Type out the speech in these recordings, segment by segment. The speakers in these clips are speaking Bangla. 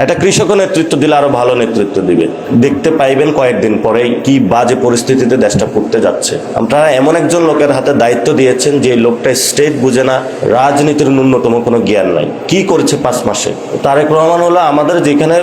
একটা কৃষকও নেতৃত্ব দিলে আরো ভালো নেতৃত্ব দিবে। দেখতে পাইবেন কয়েকদিন পরে কি বাজে পরিস্থিতিতে দেশটা পড়তে যাচ্ছে। আপনারা এমন একজন লোকের হাতে দায়িত্ব দিয়েছেন যে লোকটা স্টেট বুঝে না, রাজনীতির ন্যূনতম কোনো জ্ঞান নাই। কি করেছে 5 মাসে? তারেক রহমান হলো আমাদের যেখানে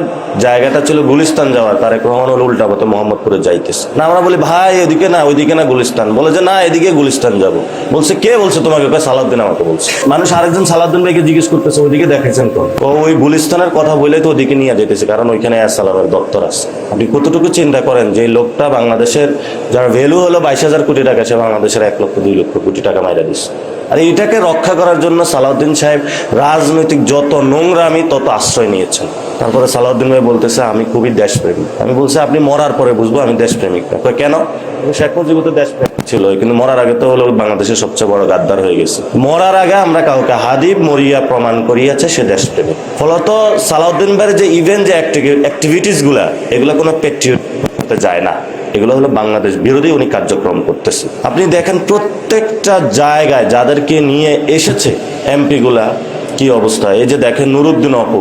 জায়গাটা ছিল গুলিস্তান যাওয়ার, তারেক রহমান হলো উল্টা পথে মোহাম্মদপুরে যাইতেছে। না আমরা বলি ভাই ওইদিকে না, ওইদিকে না গুলিস্তান, বলে যে না এদিকে গুলিস্তান যাব। বলছে কে বলছে তোমাকে? সালাউদ্দিন আমাকে বলছে। মানুষ আরেকজন সালাউদ্দিন ভাইকে জিজ্ঞেস করতেছে ওইদিকে দেখেছেন তো? ওই গুলিস্তানের কথা বলে তো ওদিকে নিয়ে যেতেছে, কারণ ওইখানে সালামের দপ্তর আছে। আপনি কতটুকু চিন্তা করেন যে লোকটা বাংলাদেশের যার ভ্যালু হলো 22,000 কোটি টাকা, সে বাংলাদেশের 1 লক্ষ 2 লক্ষ কোটি টাকা মাইরা দিচ্ছে। আর এইটাকে রক্ষা করার জন্য সালাউদ্দিন সাহেব রাজনৈতিক যত নোংরামি তত আশ্রয় নিয়েছেন। তারপরে সালাউদ্দিন ভাই বলতেছে আমি খুবই দেশপ্রেমিক। আমি বলছি আপনি মরার পরে বুঝবো আমি দেশপ্রেমিক না। কেন? শেখ মুজিব তো দেশপ্রেমিক ছিল, কিন্তু মরার আগে তো হলো বাংলাদেশের সবচেয়ে বড় গাদ্দার হয়ে গেছে। মরার আগে আমরা কাউকে হাদিব মরিয়া প্রমাণ করিয়াছে সে দেশপ্রেমিক। ফলত সালাউদ্দিন ভাইয়ের যে ইভেন্ট যে অ্যাক্টিভিটিস গুলা, এগুলো কোনো পেট্রিয়ট করতে যায় না, এগুলো হলো বাংলাদেশ বিরোধী উনি কার্যক্রম করতেছে। আপনি দেখেন প্রত্যেকটা জায়গায় যাদেরকে নিয়ে এসেছে এমপি গুলা কি অবস্থা। এই যে দেখেন নুরুদ্দিন অপু,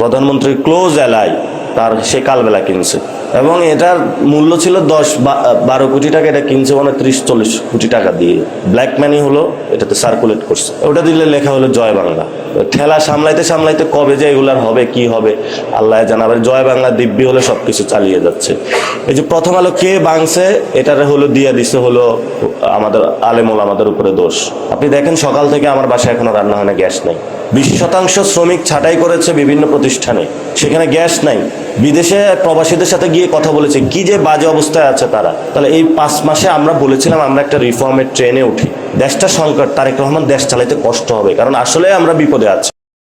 প্রধানমন্ত্রীর ক্লোজ এলাই, তার সে কালবেলা কিনছে এবং এটার মূল্য ছিল 10-12 কোটি টাকা। এটা কিনছে মানে 30-40 কোটি টাকা দিয়ে। ব্ল্যাক মানি হলো, এটাতে সার্কুলেট করছে। ওটা দিলে লেখা হলো জয় বাংলা। ঠেলা সামলাইতে সামলাইতে কবে যে এগুলার হবে কি হবে আল্লাহ জানাবে। জয় বাংলা দিব্যি হলে সবকিছু চালিয়ে যাচ্ছে। এই যে প্রথম আলো কে বাংছে এটারে হলো দিয়ে দিছে হলো আমাদের আলেমুল আমাদের উপরে দোষ। আপনি দেখেন সকাল থেকে আমার বাসায় এখনো রান্না হয় না, গ্যাস নাই। 20% শ্রমিক ছাঁটাই করেছে বিভিন্ন প্রতিষ্ঠানে, সেখানে গ্যাস নাই। বিদেশে প্রবাসীদের সাথে গিয়ে কথা বলেছে কি যে বাজে অবস্থায় আছে তারা। তাহলে এই 5 মাসে আমরা বলেছিলাম আমরা একটা রিফর্মের ট্রেনে উঠি। দেশটা সংকট, তারেক রহমান দেশ চালাইতে কষ্ট হবে, কারণ আসলে আমরা বিপদে আছি।